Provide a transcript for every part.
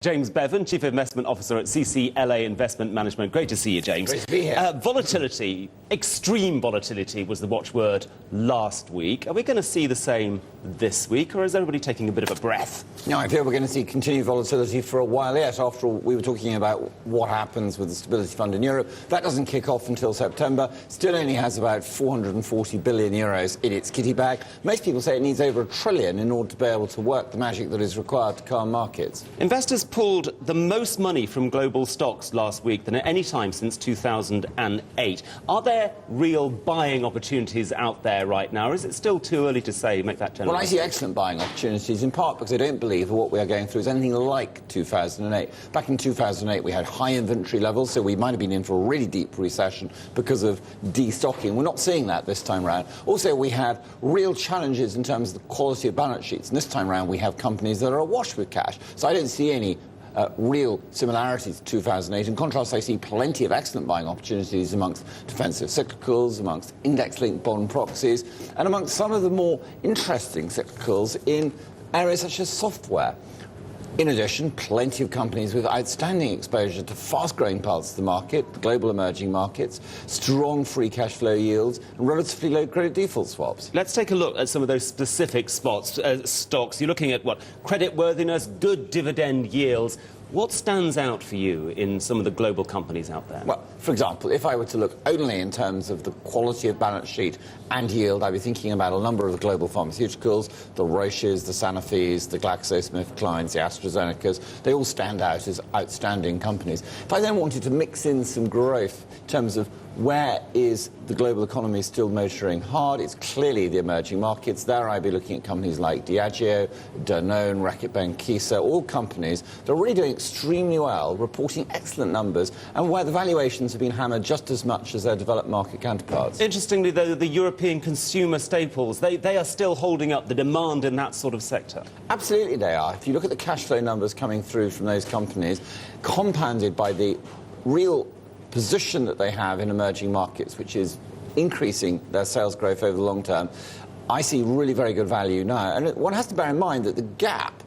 James Bevan, Chief Investment Officer at CCLA Investment Management. Great to see you, James. Great to be here. Volatility, extreme volatility was the watchword last week. Are we going to see the same this week, or is everybody taking a bit of a breath? No, I feel we're going to see continued volatility for a while yet. After all, we were talking about what happens with the Stability Fund in Europe. That doesn't kick off until September. Still only has about 440 billion euros in its kitty bag. Most people say it needs over $1 trillion in order to be able to work the magic that is required to calm markets. Investors pulled the most money from global stocks last week than at any time since 2008. Are there real buying opportunities out there right now, or is it still too early to say, make that general? Well, I see excellent buying opportunities, in part because I don't believe that what we are going through is anything like 2008. Back in 2008, we had high inventory levels, so we might have been in for a really deep recession because of destocking. We're not seeing that this time around. Also, we had real challenges in terms of the quality of balance sheets, and this time around we have companies that are awash with cash. So I don't see any real similarities to 2008. In contrast, I see plenty of excellent buying opportunities amongst defensive cyclicals, amongst index-linked bond proxies, and amongst some of the more interesting cyclicals in areas such as software. In addition, plenty of companies with outstanding exposure to fast-growing parts of the market, the global emerging markets, strong free cash flow yields, and relatively low credit default swaps. Let's take a look at some of those specific stocks. You're looking at what? Creditworthiness, good dividend yields. What stands out for you in some of the global companies out there? Well, for example, if I were to look only in terms of the quality of balance sheet and yield, I'd be thinking about a number of the global pharmaceuticals, the Roches, the Sanofis, the GlaxoSmithKlines, the AstraZenecas. They all stand out as outstanding companies. If I then wanted to mix in some growth in terms of where is the global economy still motoring hard, it's clearly the emerging markets. There I'd be looking at companies like Diageo, Danone, Reckitt Benckiser, all companies that are really doing extremely well, reporting excellent numbers, and where the valuations have been hammered just as much as their developed market counterparts. Interestingly, though, the European consumer staples, they are still holding up the demand in that sort of sector. Absolutely they are. If you look at the cash flow numbers coming through from those companies, compounded by the real position that they have in emerging markets, which is increasing their sales growth over the long term, I see really very good value now. And one has to bear in mind that the gap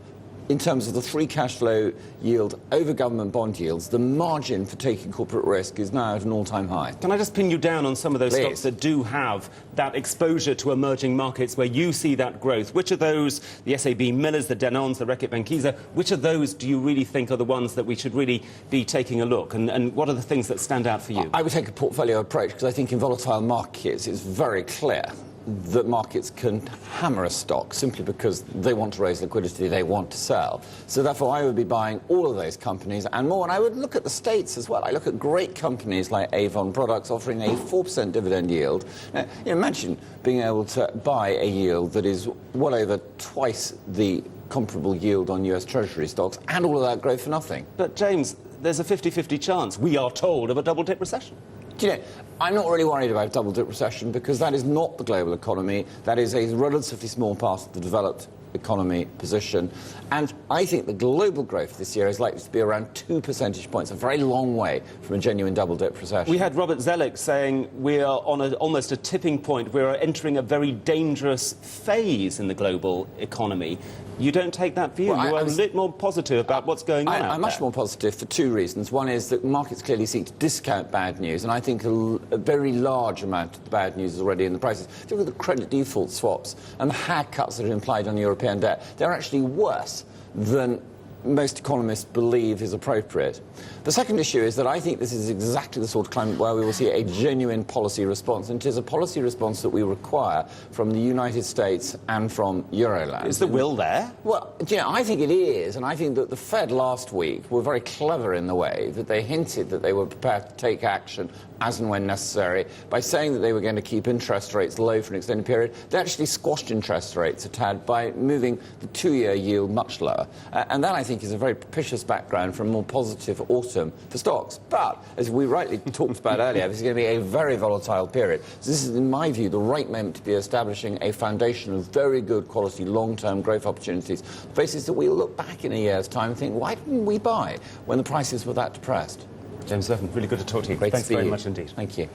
in terms of the free cash flow yield over government bond yields, the margin for taking corporate risk is now at an all-time high. Can I just pin you down on some of those Please. stocks that do have that exposure to emerging markets where you see that growth? Which of those, the SAB Millers, the Danones, the Reckitt Benckiser, which of those do you really think are the ones that we should really be taking a look? And what are the things that stand out for you? I would take a portfolio approach because I think in volatile markets it's very clear that markets can hammer a stock simply because they want to raise liquidity, they want to sell. So therefore I would be buying all of those companies and more. And I would look at the States as well. I look at great companies like Avon Products offering a 4% dividend yield. Now, imagine being able to buy a yield that is well over twice the comparable yield on US Treasury stocks, and all of that growth for nothing. But James, there's a 50-50 chance, we are told, of a double-dip recession. Do you know, I'm not really worried about double-dip recession because that is not the global economy. That is a relatively small part of the developed economy position. And I think the global growth this year is likely to be around 2 percentage points, a very long way from a genuine double-dip recession. We had Robert Zoellick saying we are on almost a tipping point. We are entering a very dangerous phase in the global economy. You don't take that view. Well, you are a bit more positive about what's going on out there. I'm much more positive for two reasons. One is that markets clearly seek to discount bad news, and I think a very large amount of the bad news is already in the prices. If you look at the credit default swaps and the haircuts that are implied on European debt, they're actually worse than most economists believe is appropriate. The second issue is that I think this is exactly the sort of climate where we will see a genuine policy response, and it is a policy response that we require from the United States and from Euroland. Is the will there? Well, you know, I think it is, and I think that the Fed last week were very clever in the way that they hinted that they were prepared to take action as and when necessary by saying that they were going to keep interest rates low for an extended period. They actually squashed interest rates a tad by moving the 2-year yield much lower. And that, I think, is a very propitious background for a more positive autumn for stocks. But, as we rightly talked about earlier, this is going to be a very volatile period. So this is, in my view, the right moment to be establishing a foundation of very good quality long-term growth opportunities, the basis that we'll look back in a year's time and think, why didn't we buy when the prices were that depressed? James Bevan, really good to talk to you. Great Thanks to see very you. much indeed. Thank you.